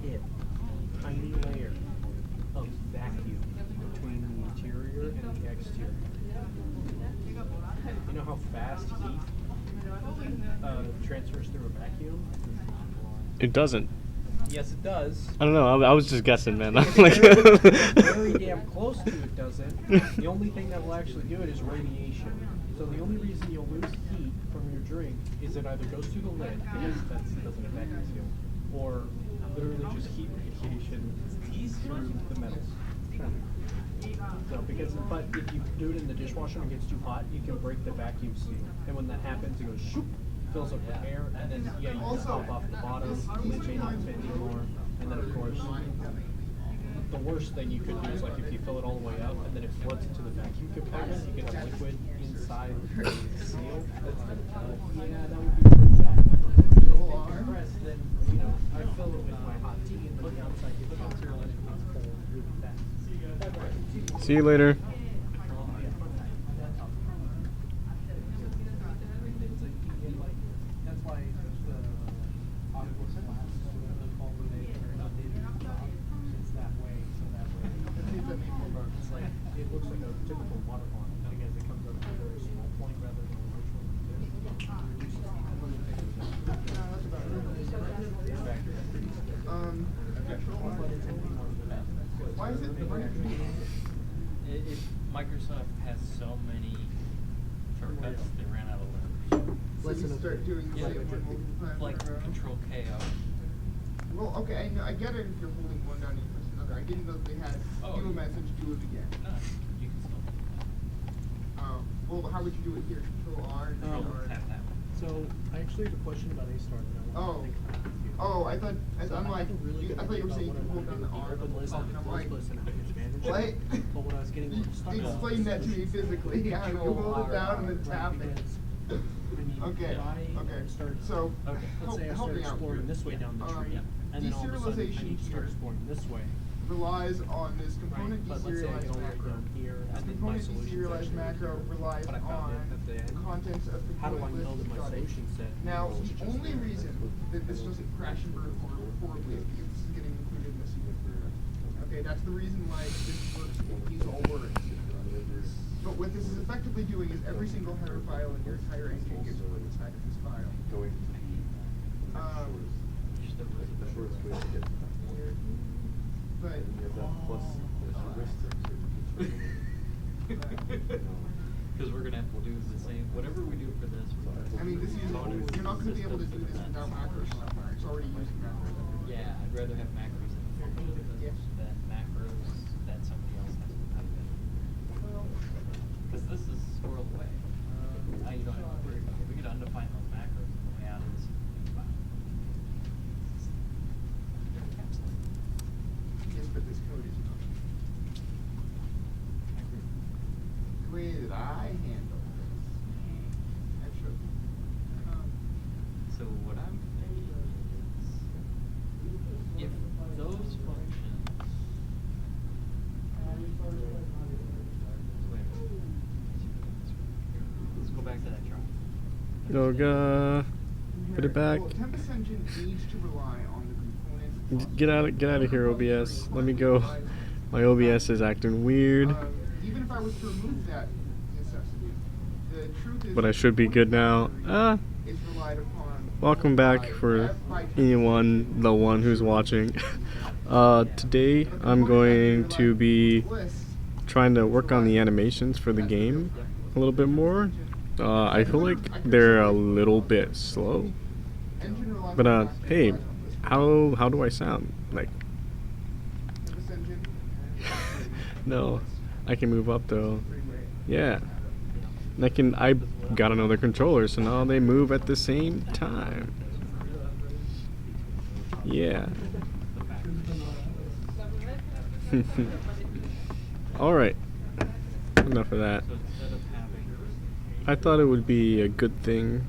thin, tiny layer of vacuum between the interior and the exterior. You know how fast heat transfers through a vacuum? It doesn't. Yes, it does. I don't know. I was just guessing, man. It's very damn close to it doesn't. The only thing that will actually do it is radiation. So the only reason you'll lose heat from your drink is it either goes through the lid, because that doesn't vacuum seal, or literally just heat radiation through the metals. So but if you do it in the dishwasher and it gets too hot, you can break the vacuum seal, and when that happens, it goes shoop, fills up with air, and then you can pop off the bottom, the lid may not fit anymore, and then of course, the worst thing you could do is like if you fill it all the way up and then it floods into the vacuum compartment, you get a liquid inside the seal. Yeah, that would be pretty bad. If it's compressed, then I fill it with my hot tea and look outside, you look outside, and it's cold really fast. See you later. That's why the Octopus glass is it's that way, so that way. It's like, it looks like a typical water pond, but again, it comes up to a very small point rather than a large one. Why is it? Microsoft has so many shortcuts, they ran out of letters. So you start doing the same one multiple times Like in a row? Control KO. Well, okay, I get it if you're holding one down and you press another. I didn't know that they had do a message, do it again. No, you can still do that. Well, how would you do it here? Control R, Control Control R. tap that one. So, I actually have a question about A-Star that I want to think about with you. Oh, I thought, So I'm I like, have a really good I thought you were idea saying you about could what hold I down the wanna R do the with whole the time, and I'm open list and like, how to manage what? it. But what I was getting a little stuck on. Explain that to me physically. How do you hold it down and then tap it? Okay, okay. So, Okay, let's say I help start me out exploring here. this way down the tree, and then all of a sudden I Deserialization need to start here exploring this way. relies on this component But let's say I deserialized go right macro. down here, This and then my component solution's deserialized actually macro here, relies but I found it at the end. on contents of the How do I component know that my list. solution set Now, is the just only there? reason that this doesn't crash and burn horribly is because this is getting included in this. Okay, that's the reason why this works in these all words. But what this is effectively doing is every single header file in your entire engine gets put inside of this file. But Because we're gonna have to do the same, whatever we do for this. I mean, this is you're not going to be able to do this without macros. It's already using macros. Yeah, I'd rather have macros than macros that somebody else has to type in. Because this is squirreled away. Now you don't have to worry about it. We could undefine those macros on the way out of this file. Yes, but this code is not. The way that I handle this, actually, So what I'm thinking is, if those functions. Wait a minute. Let's go back to that chart. Go, put it back. Well, Tempest Engine needs to rely on the component. Get out of here, OBS. Let me go. My OBS is acting weird. Even if I was to remove that necessity, the truth is. But I should be good now. It's relied upon. Welcome back for anyone, the one who's watching. Today I'm going to be trying to work on the animations for the game a little bit more. I feel like they're a little bit slow. But hey, how do I sound? Like, no, I can move up though. Yeah, and I got another controller, so now they move at the same time. Yeah. All right. Enough of that. So instead of having. I thought it would be a good thing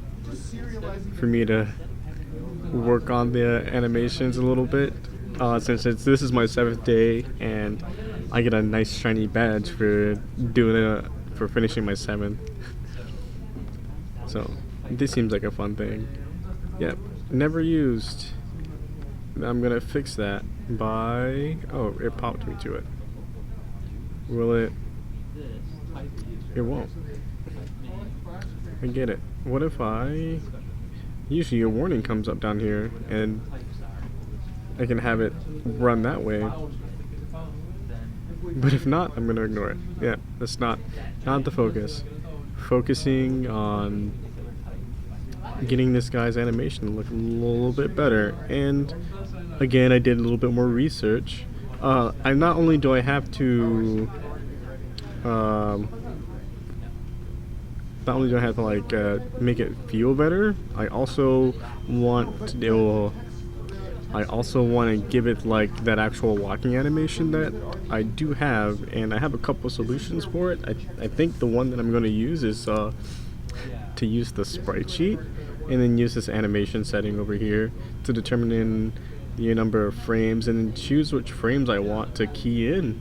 for me to work on the animations a little bit, since this is my 7th day and I get a nice shiny badge for for finishing my 7th. So this seems like a fun thing. Yep, never used I'm gonna fix that by, oh, it popped me to it. Will it? It won't. I get it. What if usually a warning comes up down here and I can have it run that way. But if not, I'm gonna ignore it. Yeah, that's not the focus. Focusing on getting this guy's animation to look a little bit better. And again, I did a little bit more research. I not only do I have to like make it feel better, I also want to give it like that actual walking animation that I do have, and I have a couple solutions for it. I think the one that I'm going to use is to use the sprite sheet and then use this animation setting over here to determine the number of frames and then choose which frames I want to key in,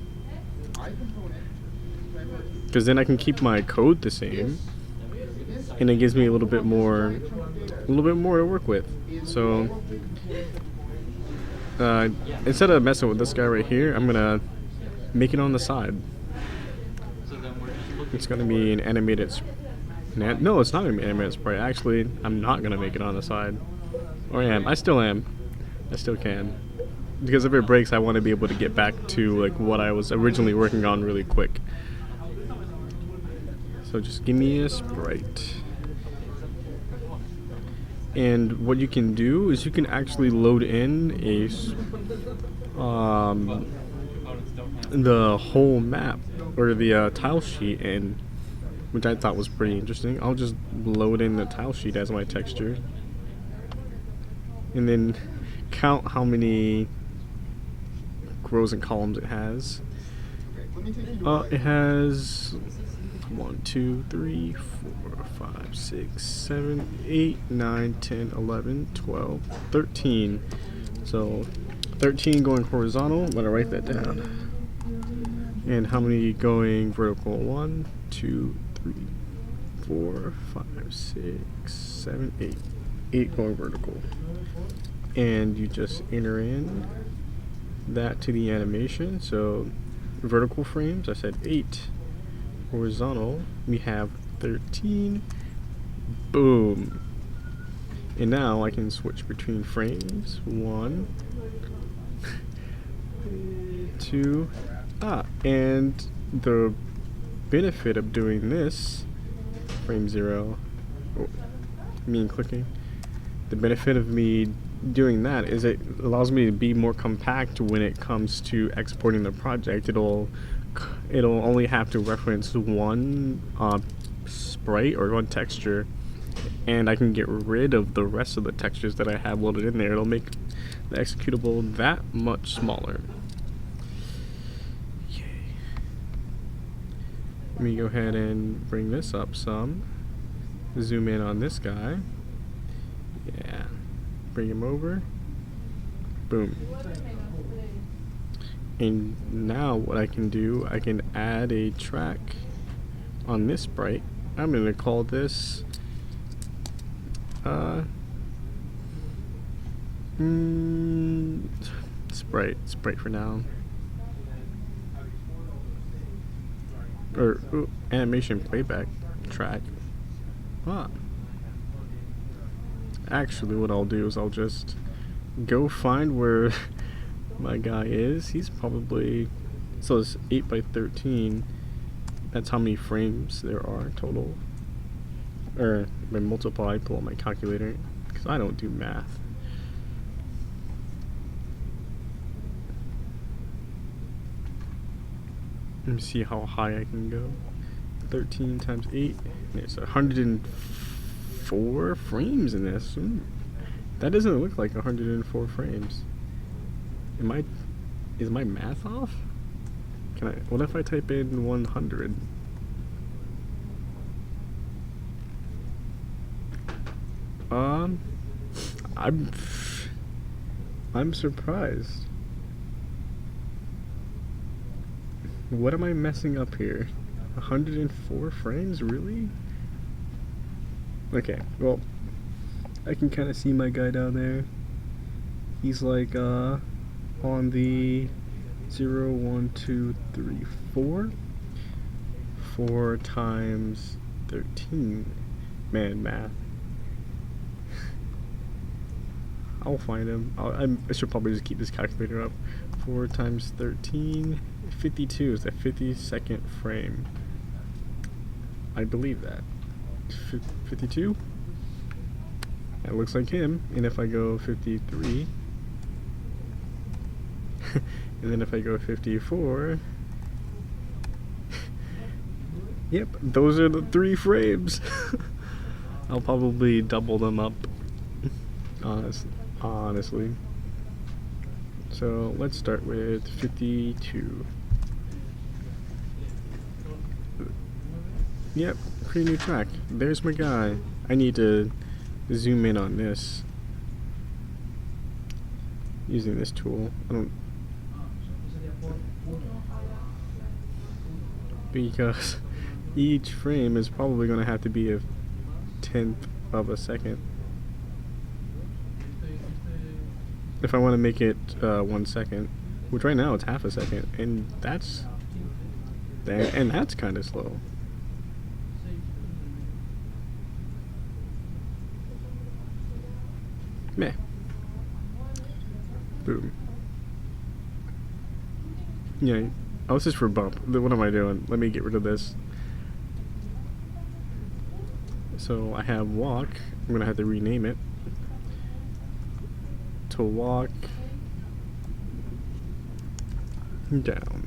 because then I can keep my code the same and it gives me a little bit more to work with. So instead of messing with this guy right here, I'm gonna make it on the side. It's gonna be an animated no, it's not gonna be an animated sprite. Actually, I'm not gonna make it on the side. Or I am. I still am. I still can. Because if it breaks, I want to be able to get back to like what I was originally working on really quick. So just give me a sprite. And what you can do is you can actually load in the whole map or the tile sheet, and which I thought was pretty interesting. I'll just load in the tile sheet as my texture and then count how many rows and columns it has. It has 1, 2, 3, 4, 5, 6, 7, 8, 9, 10, 11, 12, 13. So 13 going horizontal. I'm gonna write that down. And how many going vertical? 1, 2, 3, 4, 5, 6, 7, 8. 8 going vertical. And you just enter in that to the animation. So vertical frames, I said 8. Horizontal, we have 13. Boom. And now I can switch between frames. 1, 2. And the benefit of doing this, frame 0, clicking, the benefit of me doing that is it allows me to be more compact when it comes to exporting the project. It'll only have to reference one sprite or one texture, and I can get rid of the rest of the textures that I have loaded in there. It'll make the executable that much smaller. Yay. Let me go ahead and bring this up some. Zoom in on this guy. Yeah. Bring him over. Boom. And now what I can do, I can add a track on this sprite. I'm going to call this sprite for now. Or animation playback track. Actually, what I'll do is I'll just go find where my guy is. He's probably, so it's 8 by 13. That's how many frames there are total. Or by multiply, pull out my calculator, because I don't do math. Let me see how high I can go. 13 times 8. It's 104 frames in this. That doesn't look like 104 frames. Is my math off? What if I type in 100? I'm surprised. What am I messing up here? 104 frames, really? Okay, well, I can kind of see my guy down there. He's like on the 0, 1, 2, 3, 4. 4 times 13. Man, math. I'll find him. I should probably just keep this calculator up. 4 times 13. 52 is the 52nd frame. I believe that. 52? That looks like him. And if I go 53, and then if I go 54, yep, those are the 3 frames. I'll probably double them up, honestly. So let's start with 52. Yep, pretty new track. There's my guy. I need to zoom in on this using this tool. Because each frame is probably going to have to be a 1/10 of a second if I want to make it 1 second, which right now it's half a second, and that's kind of slow. Meh. Boom. Yeah. Oh, this is for bump. What am I doing? Let me get rid of this. So I have walk. I'm gonna have to rename it to walk down.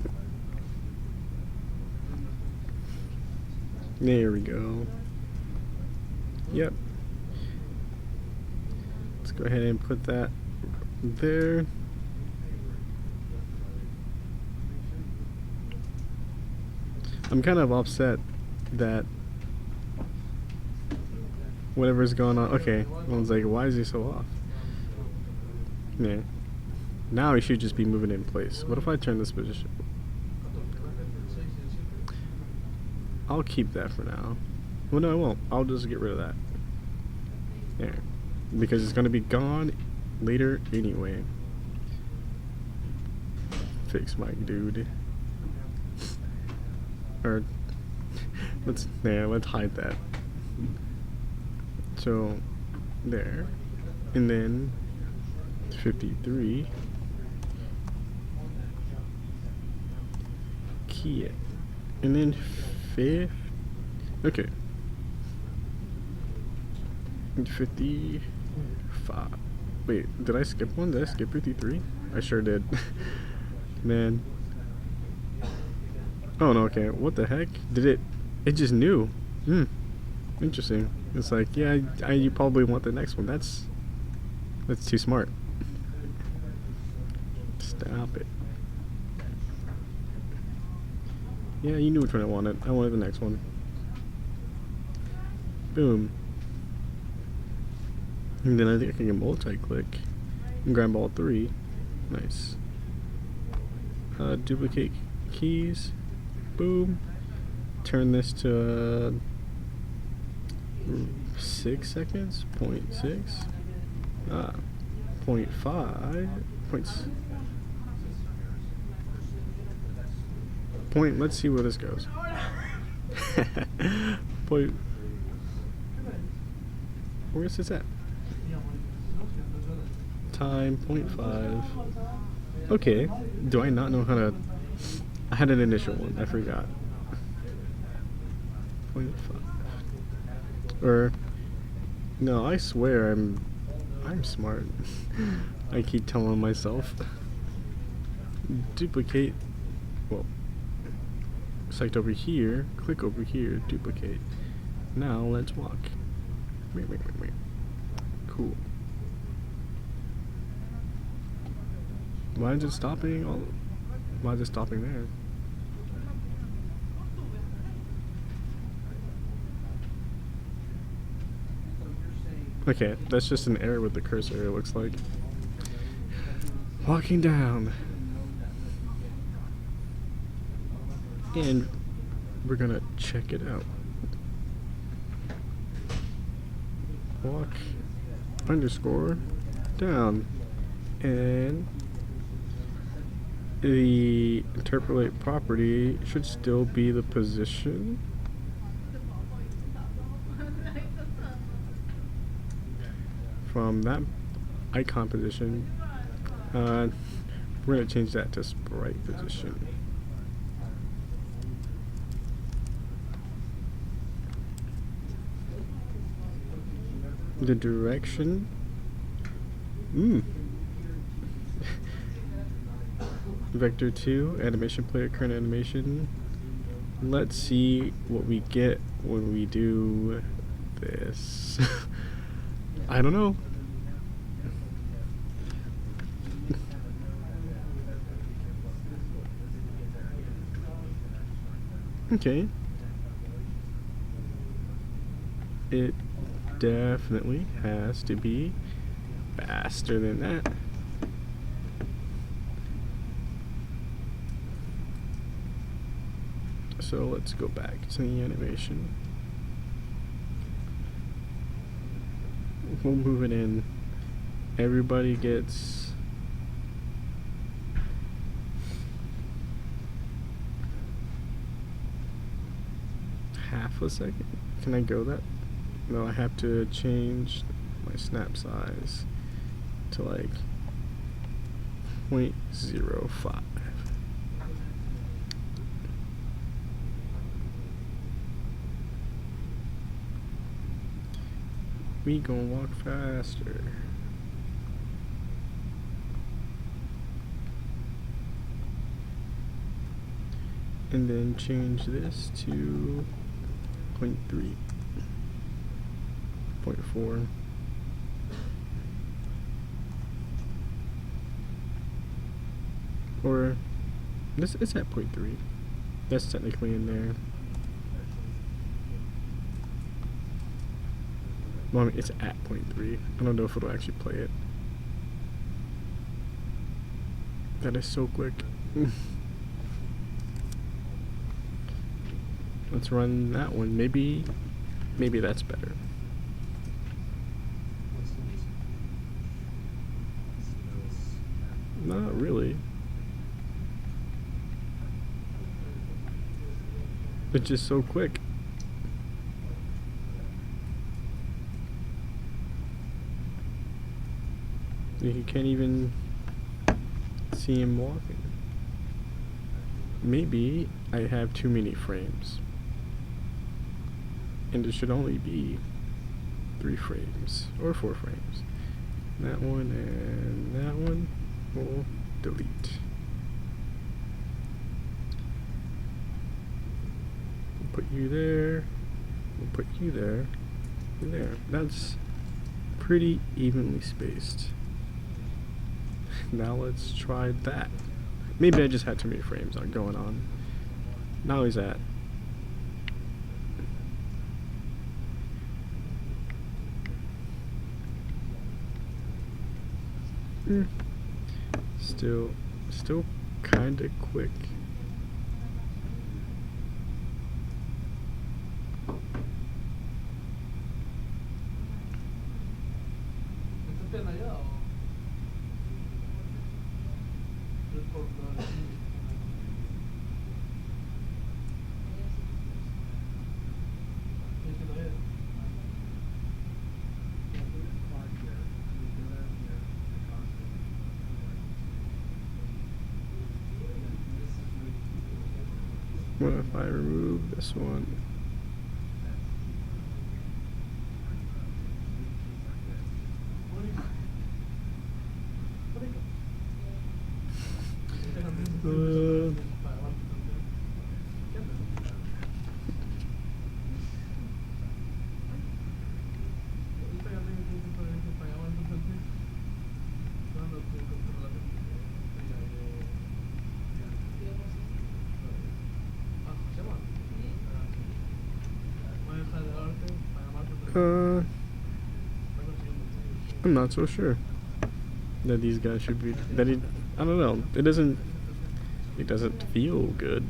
There we go. Yep. Let's go ahead and put that there. I'm kind of upset that whatever's going on. Okay, I was like, why is he so off? Yeah. Now he should just be moving in place. What if I turn this position? I'll keep that for now. Well, no, I won't. I'll just get rid of that. There. Because it's going to be gone later anyway. Fix my dude. Or let's hide that. So there, and then 53. Key it, and then 5. Okay. 55. Wait, did I skip one? Did I skip 53? I sure did. Man. Oh no, okay. What the heck? It just knew. Interesting. It's like, yeah, you probably want the next one. That's too smart. Stop it. Yeah, you knew which one I wanted. I wanted the next one. Boom. And then I think I can multi-click and grab all 3. Nice. Duplicate keys. Boom. Turn this to 6 seconds. 0.6. 0.5. Let's see where this goes. Where's this at? Time 0.5. Okay. Do I not know how to? I had an initial one. I forgot. 0.5. Or no, I swear I'm smart. I keep telling myself. Duplicate. Well, select over here. Click over here. Duplicate. Now let's walk. Wait. Cool. Why is it stopping? Why is it stopping there? Okay, that's just an error with the cursor, it looks like. Walking down. And we're gonna check it out. Walk _ down. And the interpolate property should still be the position. From that icon position, we're going to change that to sprite position. The direction, vector 2, animation player, current animation. Let's see what we get when we do this. I don't know. Okay. It definitely has to be faster than that. So let's go back to the animation. We'll move it in. Everybody gets half a second. Can I go that? No, I have to change my snap size to like 0.05. We gonna walk faster. And then change this to 0.3, 0.4. Or this is at 0.3. That's technically in there. Well, I mean, it's at 0.3. I don't know if it'll actually play it. That is so quick. Let's run that one. Maybe that's better. Not really. It's just so quick. You can't even see him walking. Maybe I have too many frames. And it should only be 3 frames or 4 frames. That one and that one will delete. We'll put you there. We'll put you there. And there. That's pretty evenly spaced. Now let's try that. Maybe I just had too many frames going on. Now he's at. Still kinda quick. What if I remove this one? I'm not so sure that these guys should be, I don't know, it doesn't feel good.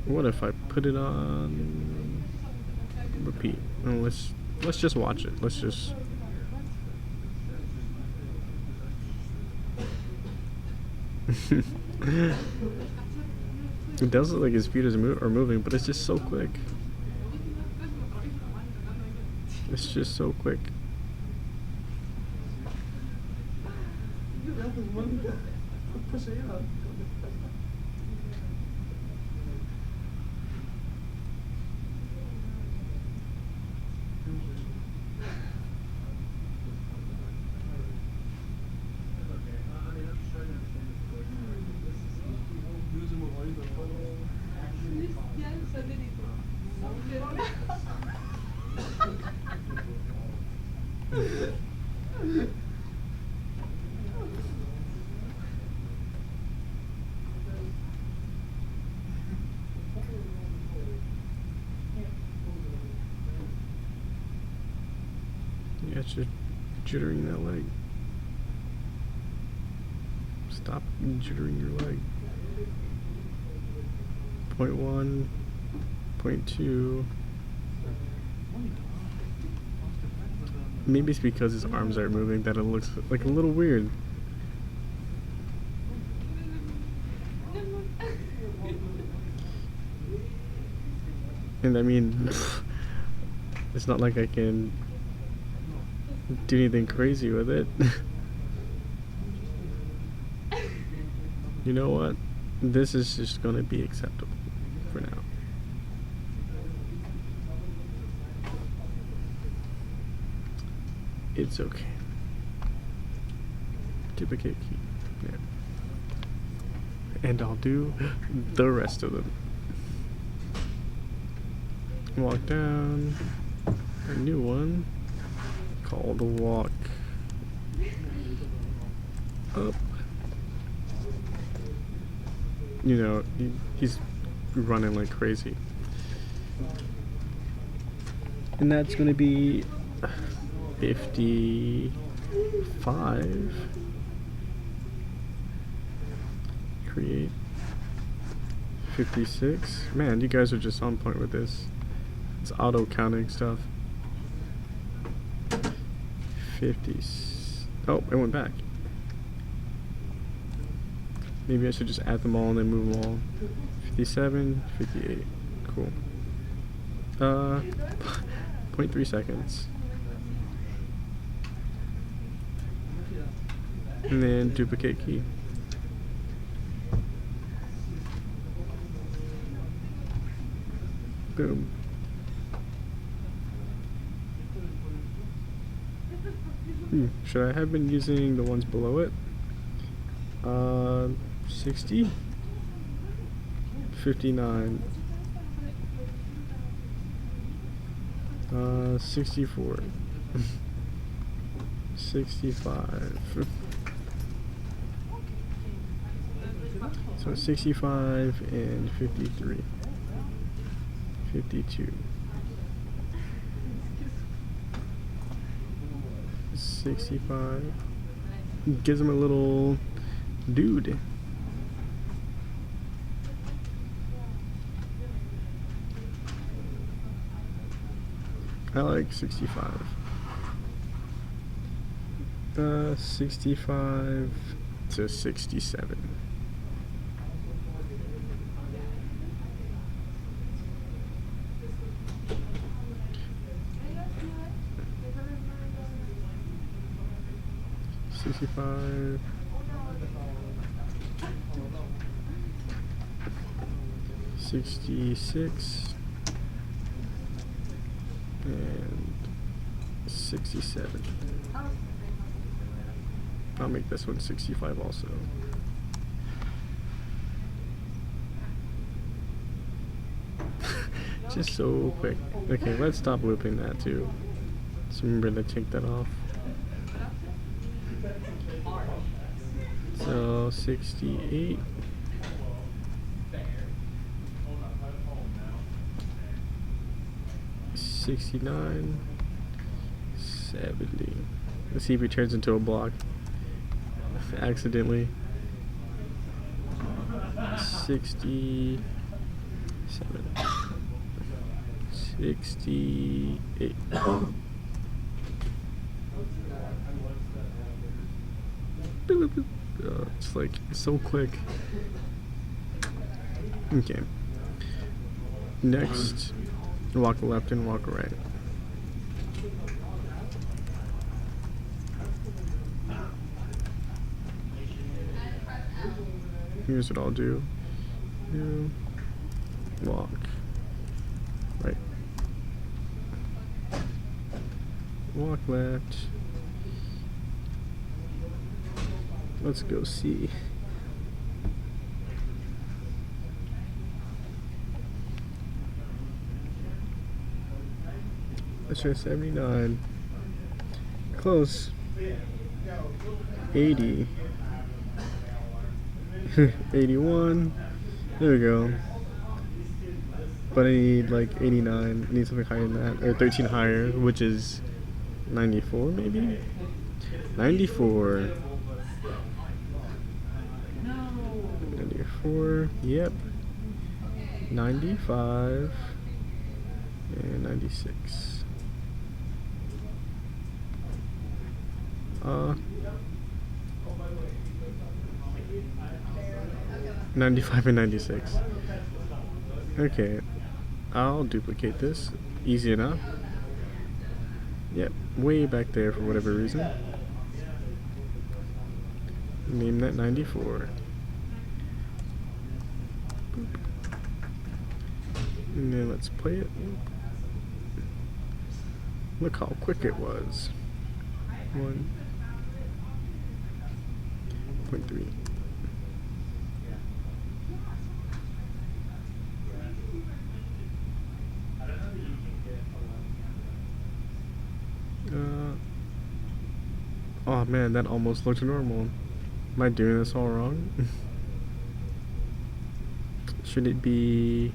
What if I put it on repeat. And let's just watch it. Let's just. It does look like his feet are moving, but it's just so quick. It's just so quick. Yeah, it's just jittering that leg. Stop jittering your leg. 0.1, 0.2. Maybe it's because his arms aren't moving that it looks like a little weird. And I mean, it's not like I can do anything crazy with it. You know what? This is just gonna be acceptable for now. It's okay. Duplicate key. Yeah. And I'll do the rest of them. Walk down. A new one called walk up. You know, he's running like crazy. And that's going to be 55. Create 56. Man, you guys are just on point with this. It's auto counting stuff. 50. Oh, it went back. Maybe I should just add them all and then move them all. 57, 58. Cool. 0.3 seconds. And then duplicate key. Boom. Should I have been using the ones below it? 60, 59, 64, 65. So 65 and 53, 52. 65 gives him a little dude. I like 65. 65 to 67. $65. 66 and 67. I'll make this one 65 also. Just so quick. Okay, let's stop looping that too. Just remember to take that off. So 68. 69, 70. Let's see if he turns into a block accidentally. 67, 68. Boop, boop, boop. It's like so quick. Okay. Next, walk left and walk right. Here's what I'll do. You walk right. Walk left. Let's go see. Let's try 79. Close. 80. 81. There we go. But I need like 89. I need something higher than that. Or 13 higher, which is 94 maybe? 94. 94. Yep. 95. And 96. 95 and 96. Okay, I'll duplicate this. Easy enough. Yep, way back there for whatever reason. Name that 94. Boop. And then let's play it. Look how quick it was. 1.3. Oh man, that almost looked normal. Am I doing this all wrong? Should it be...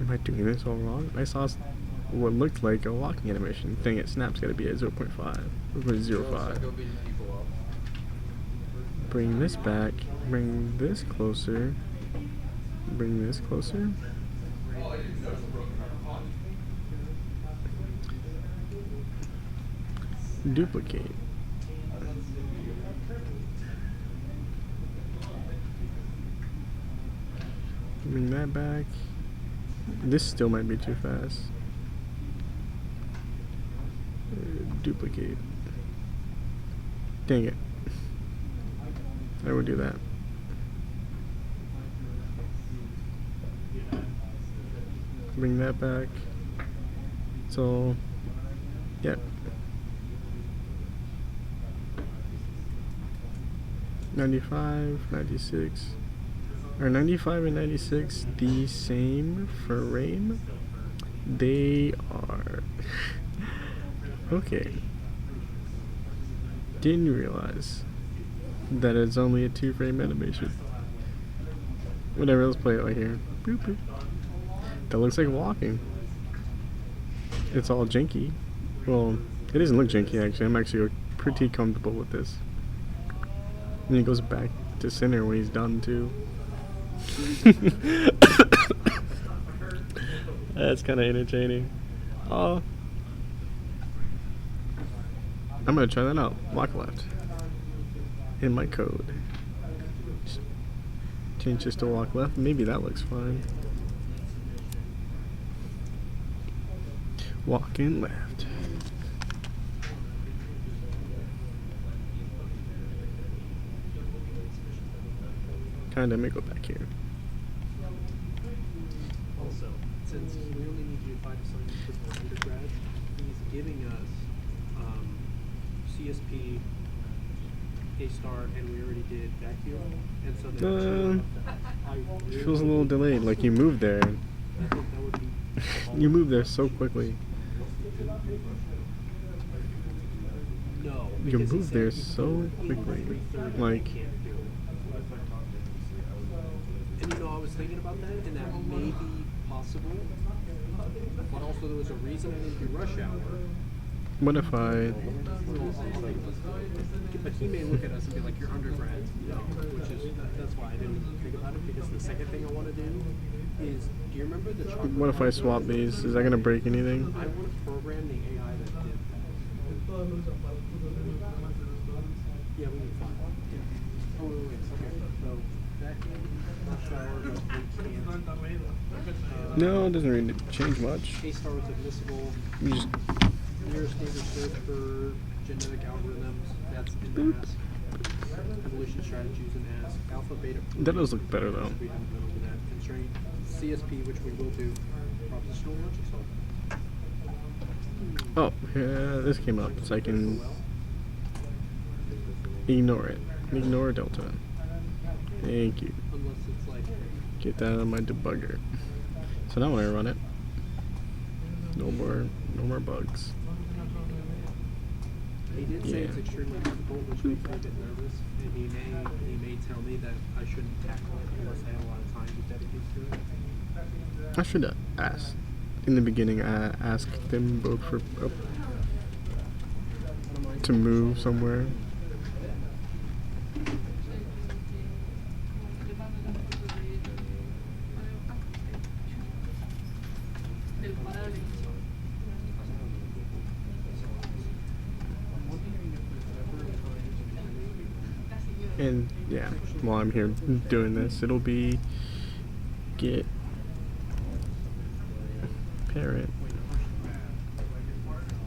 Am I doing this all wrong? I saw what looked like a walking animation. Dang it, snap's gotta be at 0.5. 0.05. Bring this back. Bring this closer. Bring this closer. Duplicate. Bring that back. This still might be too fast. Duplicate. Dang it. I would do that. Bring that back. So, yep. 95, 96. Are 95 and 96 the same frame? They are. Okay. Didn't realize that it's only a 2-frame animation. Whatever, let's play it right here. Boop, boop. That looks like walking. It's all janky. Well, it doesn't look janky actually. I'm actually pretty comfortable with this. And he goes back to center when he's done too. That's kind of entertaining. Oh, I'm gonna try that out. Walk left. In my code. Change this to walk left. Maybe that looks fine. Walking left. Kinda, let me go back here. Also, since we only need you to find assignments for the undergrad, he's giving us CSP, A-star, and we already did vacuum, and so then Feels a little delayed, like you moved there. I think that would be You moved there so quickly. no. You because he moved said there you so do it quickly. 3:30, Like, you can't do it. And I was thinking about that, and that may be possible, but also there was a reason I didn't do rush hour, What if I? But he may look at us and be like, "You're undergrad," which is that's why I didn't think about it. Because the second thing I want to do is, do you remember the chocolate? What if I swap these? Is that gonna break anything? I want to program the AI that did that. Yeah, we need 5. Oh, wait. Okay. So that rush hour, but we can't. No, it doesn't really change much. A-star was admissible. You just Nearest neighbor search for genetic algorithms. That's in ASK. Evolution strategies in ASK. Alpha, beta. that does look better though. We haven't been over that constraint. CSP, which we will do. Propositional logic solving. Oh, yeah, this came up, so I can ignore it. Ignore delta. Thank you. Unless it's like. Get that out of my debugger. So now when I run it, no more bugs. He did say Yeah. it's extremely difficult, which makes me a bit nervous, and he may tell me that I shouldn't tackle it unless I have a lot of time to dedicate to it. I should ask. In the beginning, I asked them both for to move somewhere. And yeah, while I'm here doing this, it'll be get parent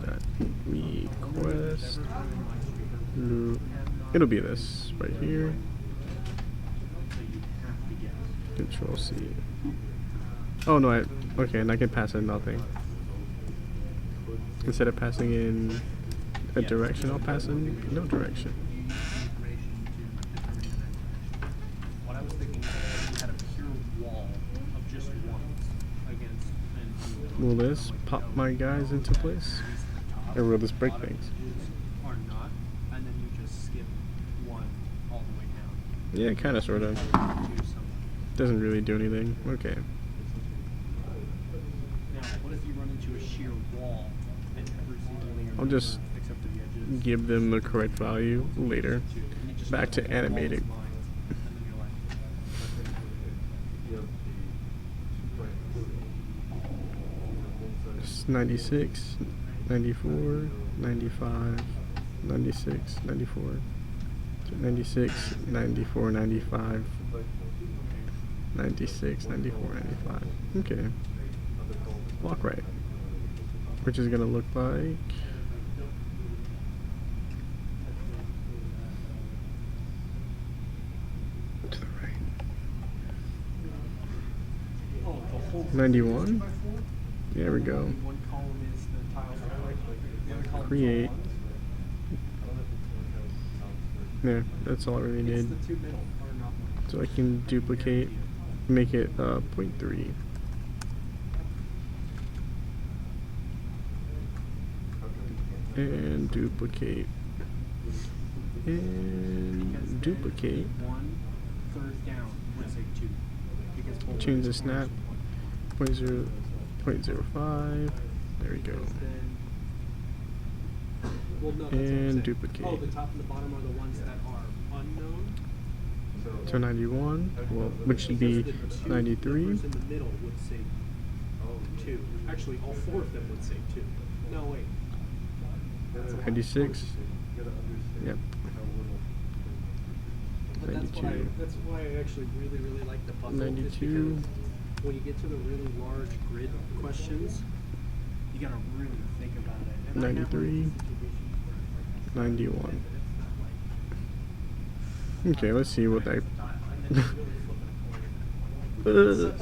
dot request loop. It'll be this right here. Control C. Oh no, okay, and I can pass in nothing. Instead of passing in a direction, I'll pass in no direction. What I was thinking is you had a pure wall of just ones against and Will this pop my guys into place? Or will this break things? Or not, and then you just skip one all the way down. Yeah, kinda sorta. To someone. Doesn't really do anything. Okay. Now, what if you run into a sheer wall and every single layer I'll just except for the edges? give them the correct value later. And you just Back to all is animating. mine, and then you're like, It's 96, 94, 95, 96, 94, 96, 94, 95, 96, 94, 95. Okay. Block right. Which is gonna look like to the right. oh, the whole 91. There we go. One column is the tiles that I like, the other column Create. is all Yeah, that's all I really ones. It's need. the two middle, or not one. So I can duplicate, make it 0.3. And duplicate. And duplicate. 1/3 down would say 2. Because both Change the are snap. 0.05. There we go. Well, no, that's what I'm And saying. duplicate. Oh, the top and the bottom are the ones that are unknown. So 91, well, which should be Because the two 93. numbers in the middle would say 2. Actually, all 4 of them would say 2. No, wait. 96. Yep. But that's 92. that's why I actually really, really like the puzzle. is 92. because when you get to the really large grid questions, you gotta really think about it. And I have 93. run into situations where it's like, 91. Okay, let's see what I. and then you're really flipping a coin. So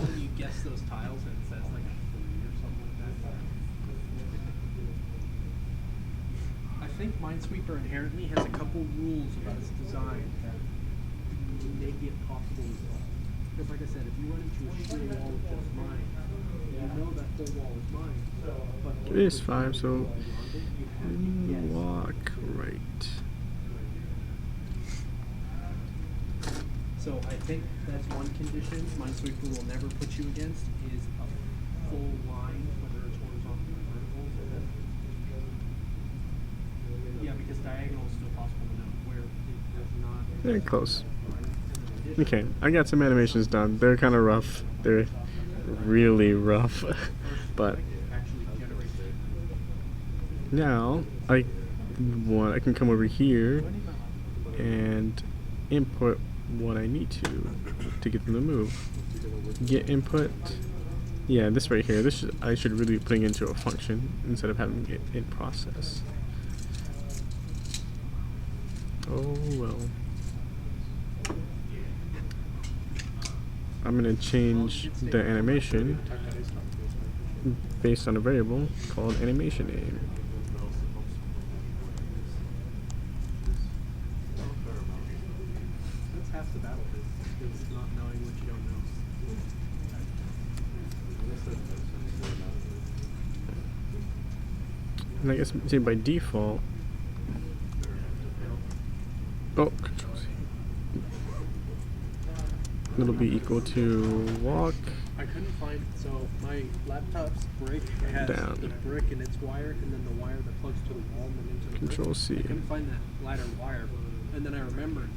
when you guess those tiles and it says like a 3 or something like that. I think Minesweeper inherently has a couple rules about its design that make it possible as well. Because like I said, if you run into a sheer wall of just mine, you know that whole wall is mine. But It is 5, so walk right. So I think that's one condition Minesweeper will never put you against is a full line, whether it's horizontal or vertical. diagonal is still possible to know where it does not. They're close. Okay, I got some animations done. They're kind of rough. They're really rough. But Actually generates it. now I can come over here and input what I need to get them to move. Get input. Yeah, this right here. I should really be putting into a function instead of having it in process. Oh well. I'm gonna change the animation based on a variable called animation name. That's half the battle is not knowing what you don't know. And I guess say by default. Oh, Control C. It'll be equal to walk I couldn't find, so my laptop's brick has Down. the brick and its wire, and then the wire that plugs to the wall and then into the Control brick. C. I couldn't find that ladder wire, and then I remembered.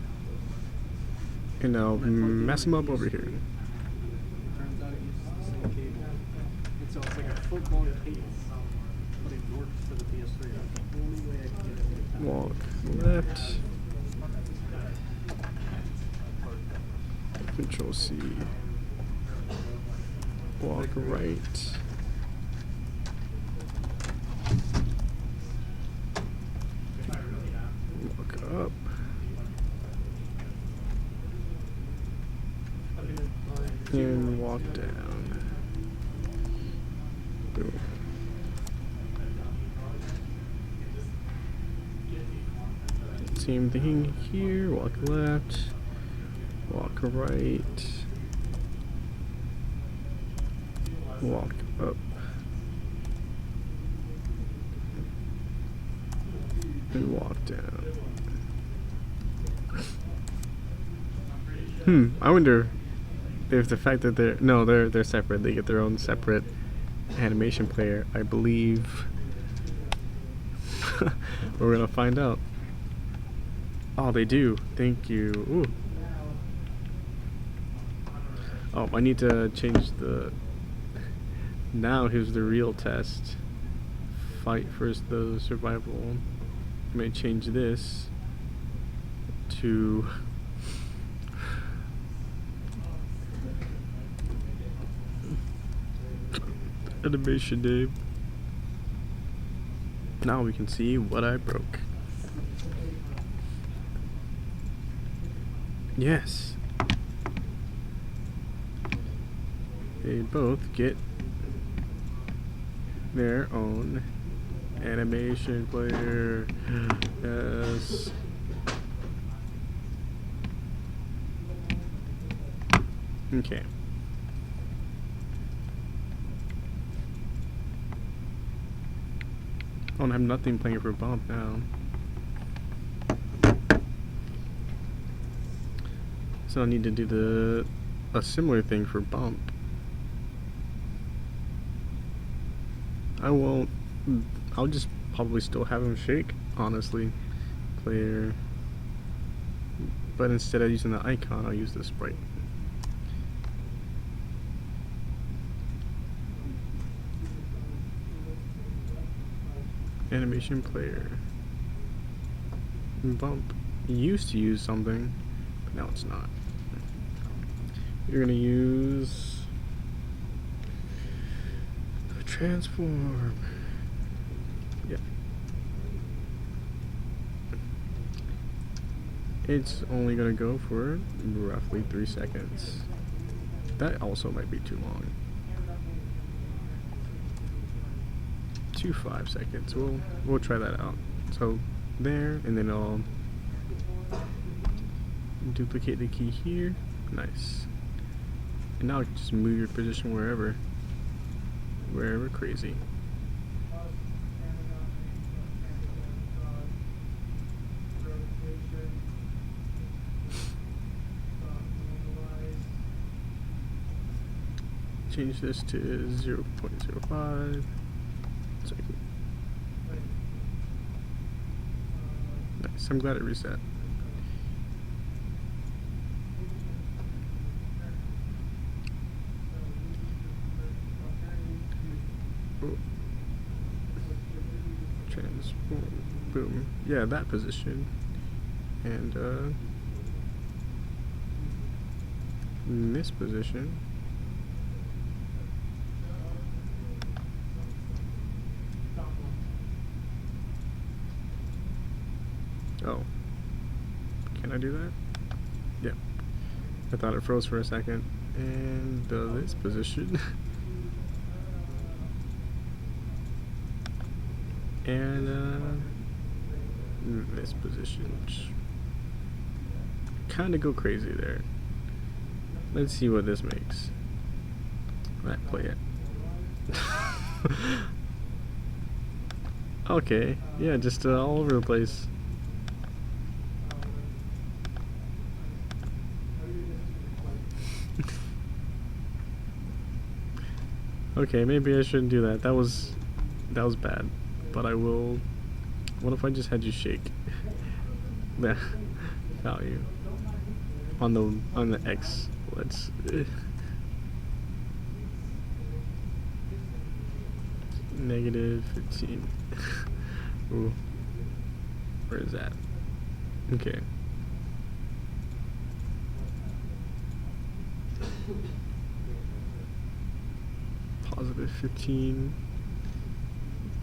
and I'll When I plugged in mess my them up over keys, here. Turns out it uses the same cable. And so it's like a foot long cable, but it works for the PS3. That's the only way I can get it to Walk left. Control C. Walk right. Walk up. And walk down. Boom. Same thing here. Walk left. Walk right. Walk up. And walk down. I wonder if the fact that they're separate, they get their own separate animation player, I believe. We're gonna find out. Oh, they do. Thank you. Ooh. Oh, I need to change the... Now here's the real test. Fight first the survival. I'm gonna change this to... animation name. Now we can see what I broke. Yes. They both get their own animation player. Yes. Okay. Oh, and I have nothing playing for Bump now. So I need to do a similar thing for Bump. I'll just probably still have him shake, honestly. Player. But instead of using the icon, I'll use the sprite. Animation player. Bump used to use something, but now it's not. You're gonna use a transform. Yeah. It's only gonna go for roughly 3 seconds. That also might be too long. 5 seconds. We'll try that out. So there, and then I'll duplicate the key here. Nice. And now just move your position wherever crazy. Change this to 0.05. So Nice. I'm glad it reset. Oh. Transform. Boom. Yeah, that position. And in this position. Oh. Can I do that? Yeah. I thought it froze for a second. And this position. And this position. Kind of go crazy there. Let's see what this makes. Right, play it. Okay, yeah, just all over the place. Okay, maybe I shouldn't do that. That was bad. But I will. What if I just had you shake the value on the X? Let's. Negative 15. Ooh. Where is that? Okay. Positive 15.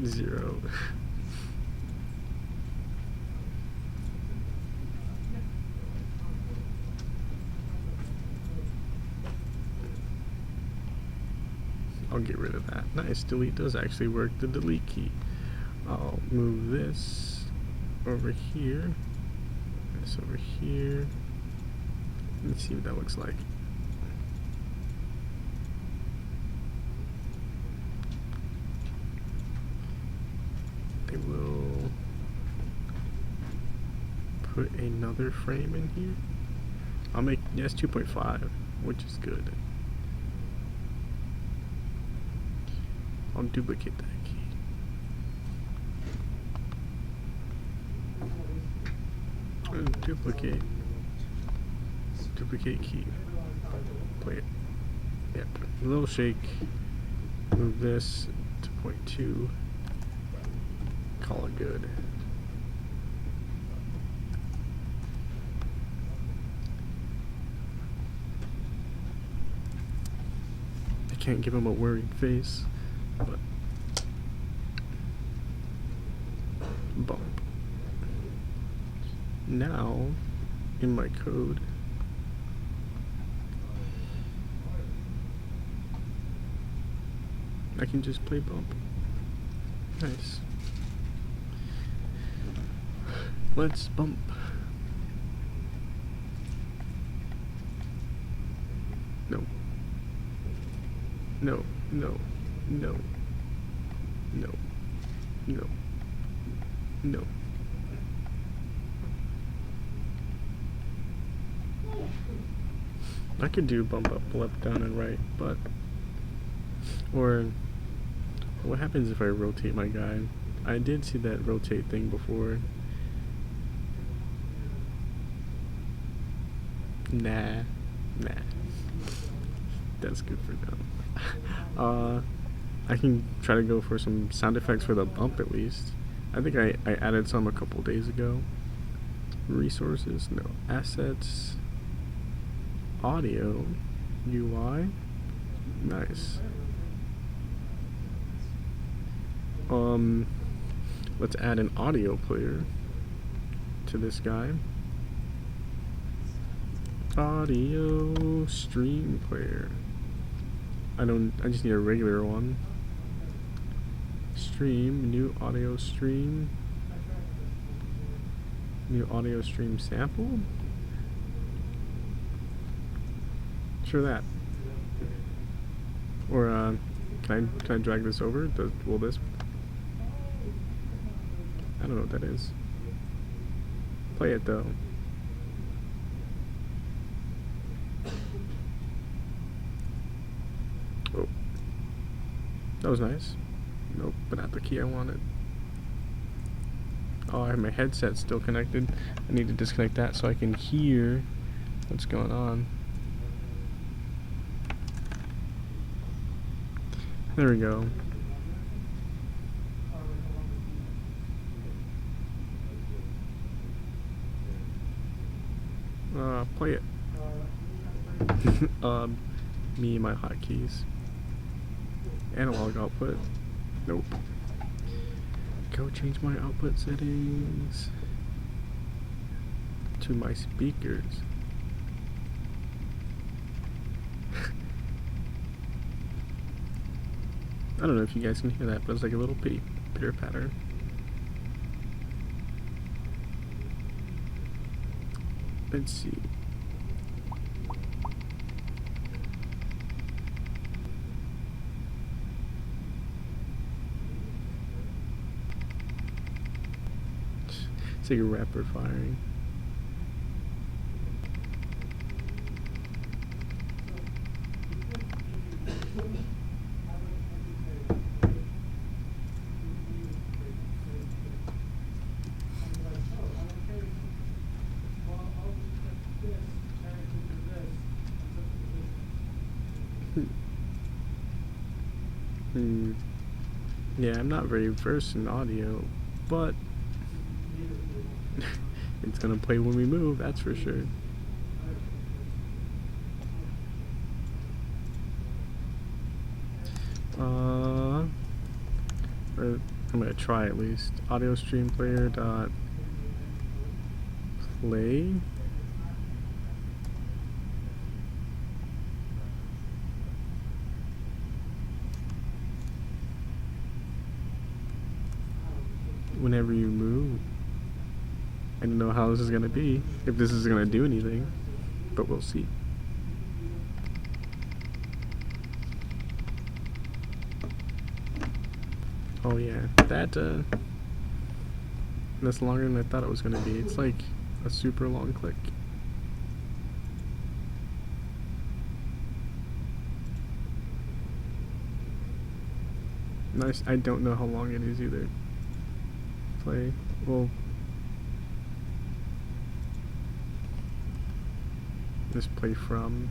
0. I'll get rid of that. Nice, delete does actually work, the delete key. I'll move this over here, this over here. Let's see what that looks like. I will put another frame in here. I'll make, yes, 2.5, which is good. I'll duplicate that key. Duplicate key. Play it. Yep. A little shake. Move this to 0.2. Call it good. I can't give him a worried face, but bump. Now, in my code, I can just play bump. Nice. Let's bump. No. No, no, no, no, no, no. I could do bump up, left, down, and right, but... Or... What happens if I rotate my guy? I did see that rotate thing before. Nah. That's good for now. I can try to go for some sound effects for the bump at least. I think I added some a couple days ago. Resources, no. Assets. Audio. UI. Nice. Let's add an audio player to this guy. Audio stream player. I just need a regular one. Stream, new audio stream. New audio stream sample? Sure that. Or can I drag this over? Will this? I don't know what that is. Play it though. Oh. That was nice. Nope, but not the key I wanted. Oh, I have my headset still connected. I need to disconnect that so I can hear what's going on. There we go. Play it. Me and my hotkeys. Analog output. Nope. Go change my output settings to my speakers. I don't know if you guys can hear that, but it's like a little pitter patter. Let's see. It's like a rapid firing. Yeah, I'm not very versed in audio, but it's gonna play when we move, that's for sure. Or I'm gonna try at least. Audio stream player dot play. Whenever you move. I don't know how this is gonna be, if this is gonna do anything, but we'll see. Oh yeah, that's longer than I thought it was gonna be. It's like a super long click. Nice. I don't know how long it is either. Play. Well, just play from.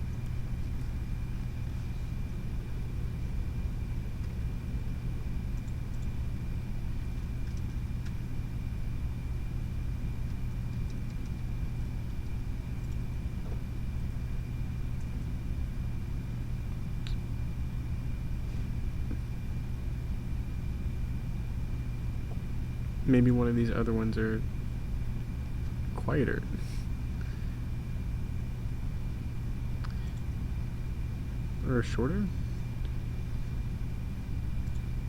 Maybe one of these other ones are quieter. Or shorter?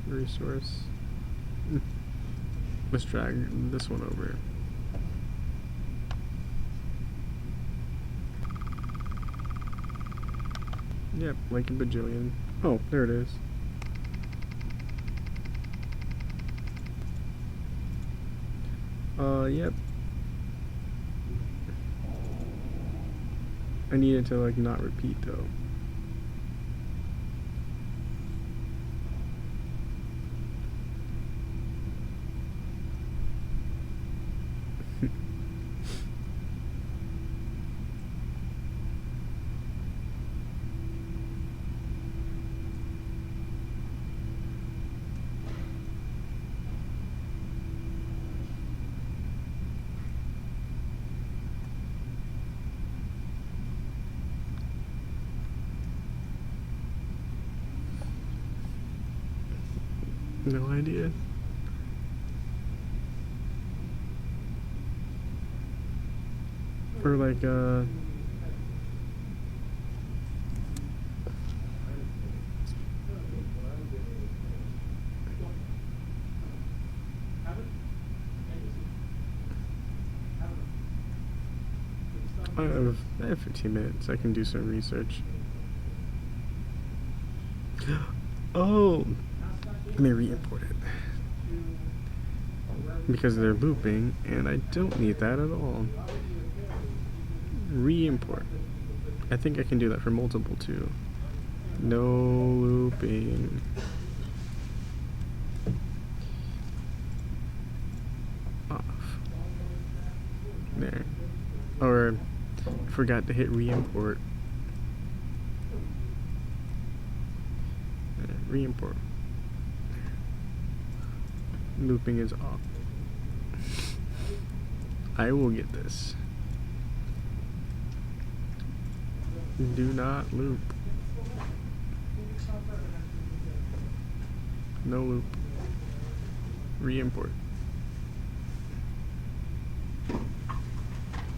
Resource. Let's drag this one over. Yep, like a bajillion. Oh, there it is. Yep. I need it to like not repeat though. No idea. Or like I have 15 minutes. I can do some research. Oh, let me re-import it because they're looping, and I don't need that at all. Re-import. I think I can do that for multiple too. No looping. Off. There. Or forgot to hit re-import. There, re-import. Looping is off. I will get this. Do not loop. No loop. Re-import.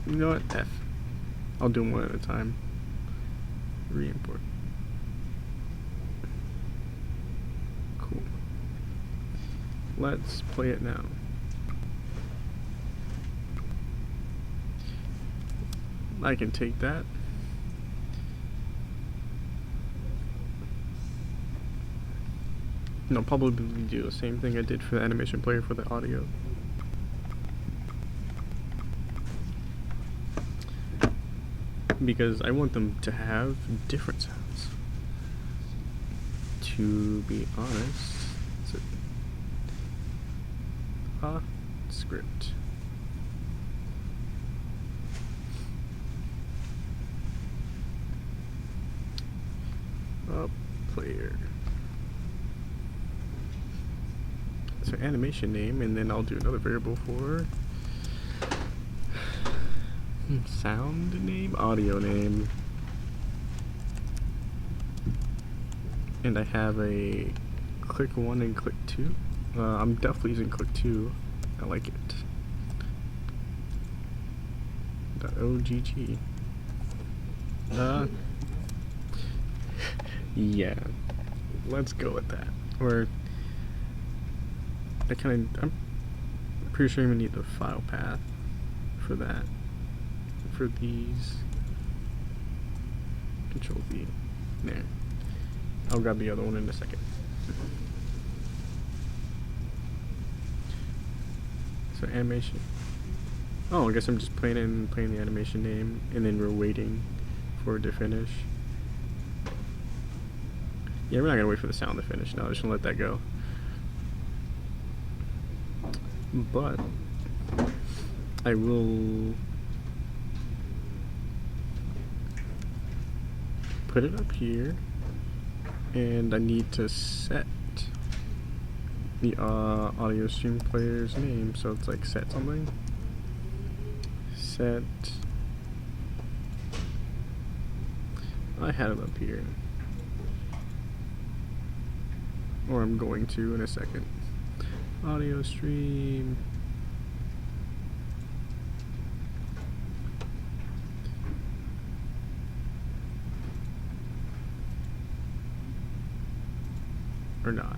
You know what? F. I'll do them one at a time. Re-import. Cool. Let's play it now. I can take that. And I'll probably do the same thing I did for the animation player for the audio. Because I want them to have different sounds. To be honest, it's a script. Player. So animation name, and then I'll do another variable for sound name, audio name, and I have a click 1 and click 2. I'm definitely using click 2. I like it. .ogg. Yeah, let's go with that. Or I'm pretty sure I'm gonna need the file path for that. For these, Control V. There. I'll grab the other one in a second. So animation. Oh, I guess I'm just playing the animation name, and then we're waiting for it to finish. Yeah, we're not gonna wait for the sound to finish. No, I'm just gonna let that go. But I will put it up here, and I need to set the audio stream player's name. So it's like set something. Set. I had it up here. Or I'm going to in a second. Audio stream. Or not.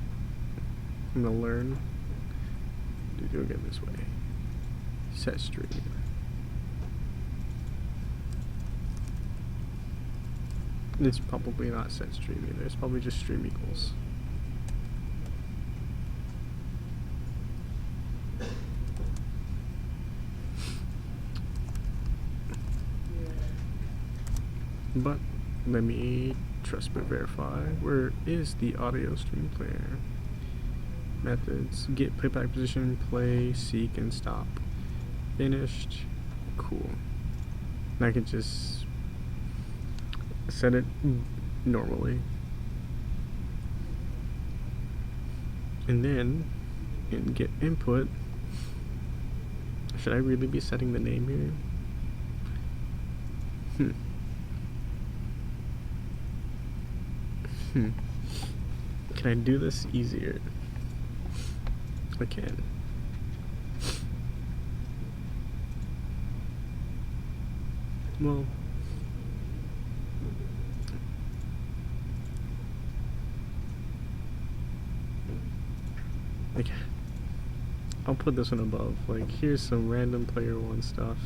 I'm gonna learn to do it this way. Set stream. It's probably not set stream either. It's probably just stream equals. But let me trust but verify. Where is the audio stream player? Methods: get playback position, play, seek, and stop. Finished. Cool. And I can just set it normally. And then in get input, should I really be setting the name here? Can I do this easier? I can. Well, like, I'll put this one above. Like, here's some random player 1 stuff.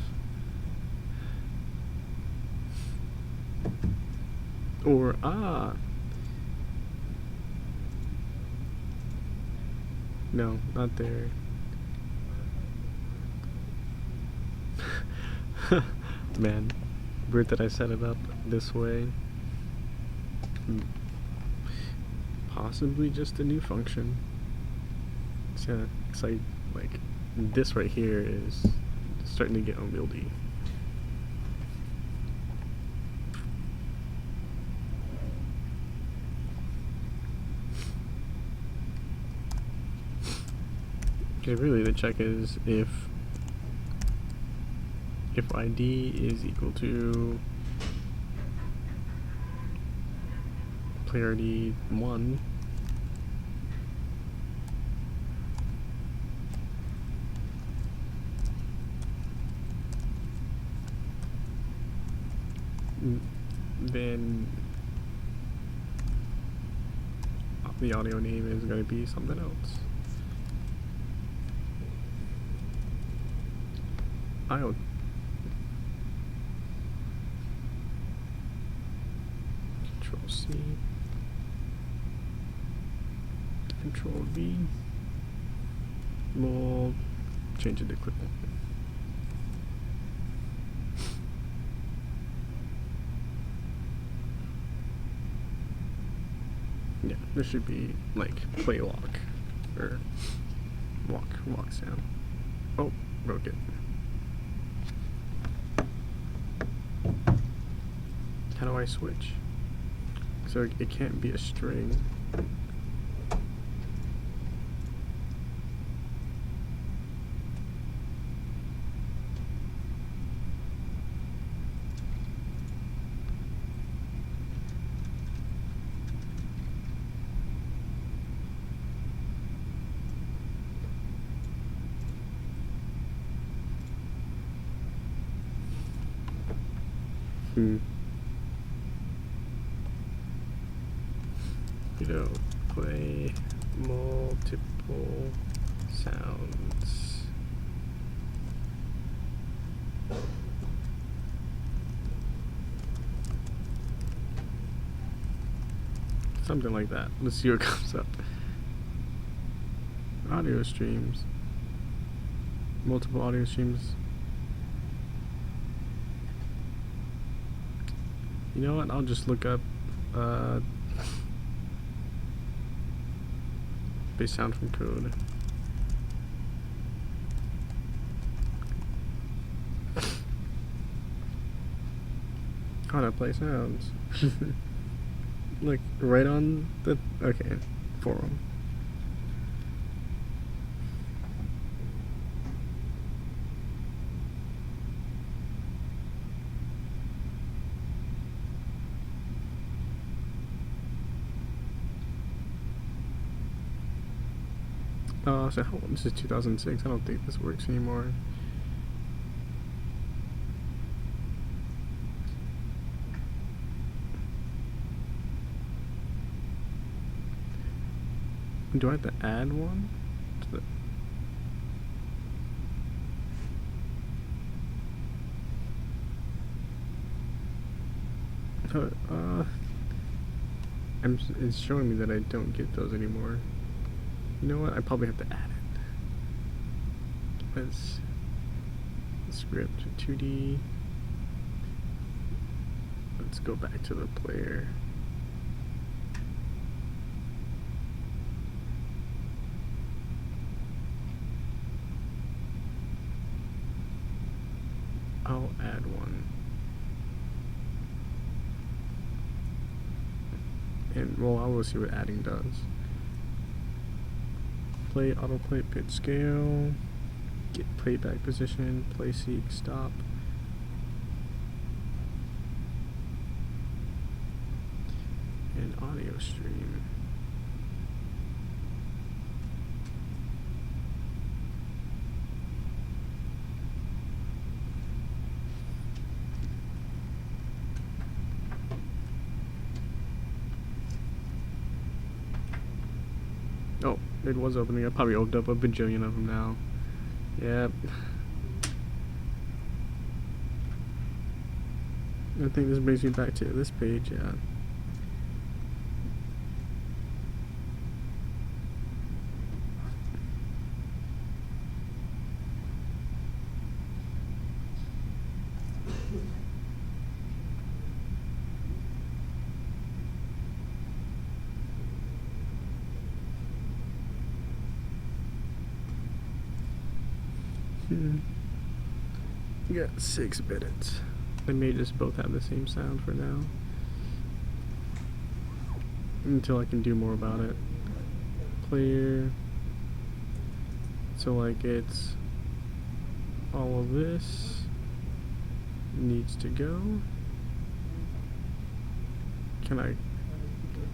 Or, no, not there. Man, weird that I set it up this way. Possibly just a new function. So it's like this right here is starting to get unwieldy. Okay, really the check is if ID is equal to player ID 1, then the audio name is going to be something else. I'll Control C, Control V. We'll change it to clip 1. Yeah, there should be like play walk or walk sound. Oh, broke it. How do I switch? So it can't be a string. You know, play multiple sounds. Something like that. Let's see what comes up. Audio streams. Multiple audio streams. You know what? I'll just look up base sound from code. How to play sounds. Like right on the forum. So this is 2006. I don't think this works anymore. Do I have to add one to the? It's showing me that I don't get those anymore. You know what? I probably have to add it. Let's script 2D. Let's go back to the player. I'll add one. And well, I will see what adding does. Play, autoplay, pitch scale, get playback position, play seek, stop. And audio stream. Oh, it was opening. I probably opened up a bajillion of them now. Yep. I think this brings me back to this page, yeah. We got 6 minutes. They may just both have the same sound for now. Until I can do more about it. Player. So like it's all of this needs to go. Can I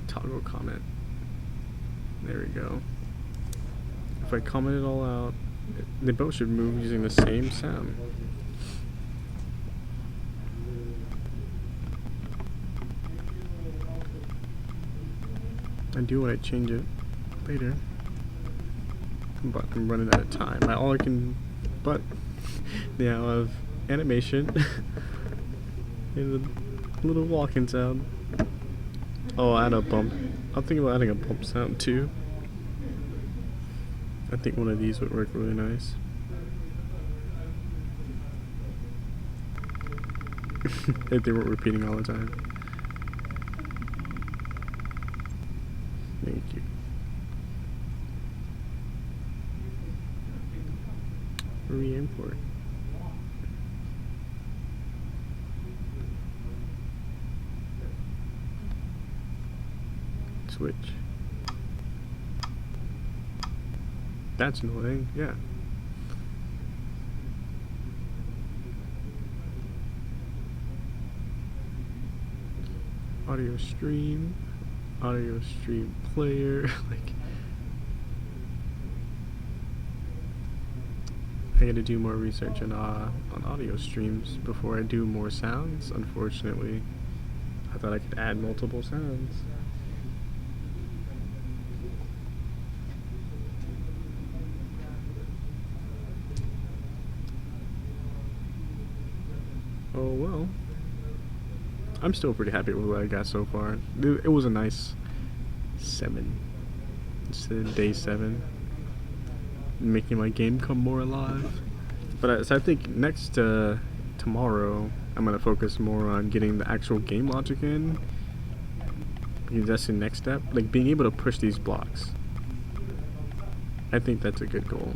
toggle comment? There we go. If I comment it all out, they both should move using the same sound. I do want to change it later, but I'm running out of time. But now I have animation and a little walking sound. Oh, add a bump. I'm thinking about adding a bump sound too. I think one of these would work really nice. If they weren't repeating all the time. Thank you. Re-import. Switch. That's annoying, yeah. Audio stream player. Like, I gotta do more research on audio streams before I do more sounds. Unfortunately, I thought I could add multiple sounds. Oh well. I'm still pretty happy with what I got so far. It was a nice 7. It's day 7. Making my game come more alive. But so I think next tomorrow I'm gonna focus more on getting the actual game logic in. Because that's the next step. Like being able to push these blocks. I think that's a good goal.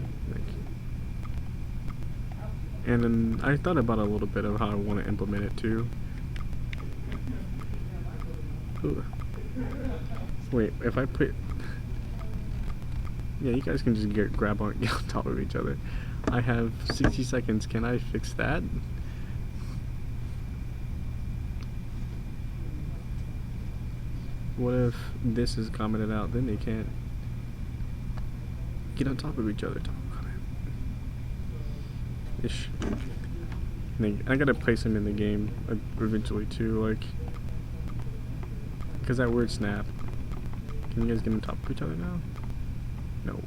And then I thought about a little bit of how I want to implement it too. Ooh. Wait, if I put... Yeah, you guys can just grab on top of each other. I have 60 seconds. Can I fix that? What if this is commented out? Then they can't get on top of each other. Ish. I gotta place them in the game eventually too, like, because that word snap. Can you guys get on top of each other now? No.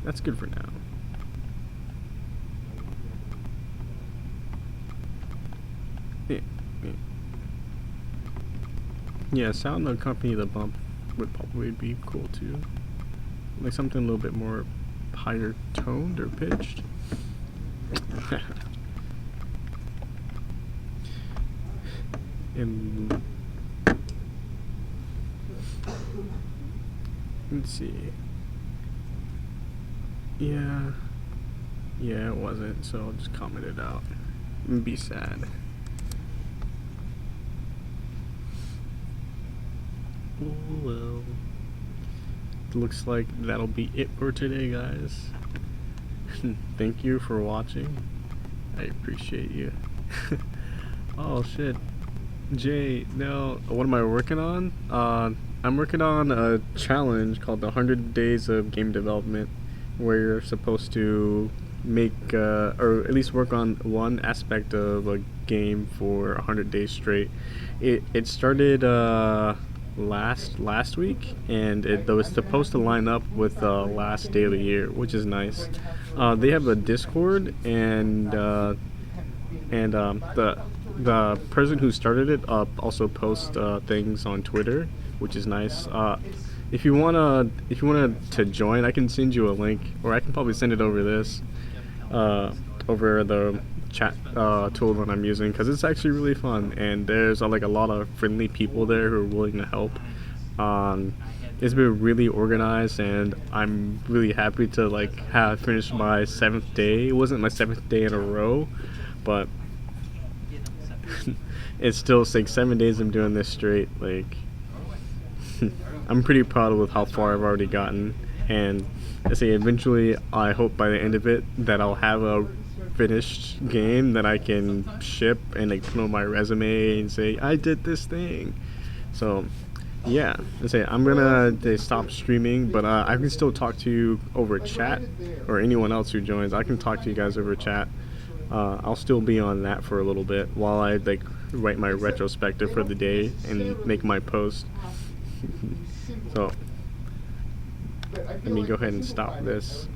That's good for now. Yeah, sound to accompany the bump would probably be cool too. Like something a little bit more higher toned or pitched. And let's see. Yeah, it wasn't, so I'll just comment it out and be sad. Oh well. Looks like that'll be it for today, guys. Thank you for watching. I appreciate you. Oh shit. Jay, no, what am I working on? I'm working on a challenge called the 100 Days of Game Development, where you're supposed to make, or at least work on one aspect of a game for 100 days straight. It started last week, and it was supposed to line up with the last day of the year, which is nice. They have a Discord, and the person who started it also posts things on Twitter, which is nice. If you wanna to join, I can send you a link, or I can probably send it over this over the chat tool that I'm using, because it's actually really fun, and there's like a lot of friendly people there who are willing to help. it's been really organized, and I'm really happy to like have finished my 7th day. It wasn't my 7th day in a row, but it's still like 7 days I'm doing this straight. Like I'm pretty proud with how far I've already gotten, and I say eventually I hope by the end of it that I'll have a finished game that I can ship and like put on my resume and say I did this thing. So yeah, I say I'm gonna stop streaming, but I can still talk to you over chat, or anyone else who joins. I can talk to you guys over chat. I'll still be on that for a little bit while I like write my retrospective for the day and make my post. So let me go ahead and stop this.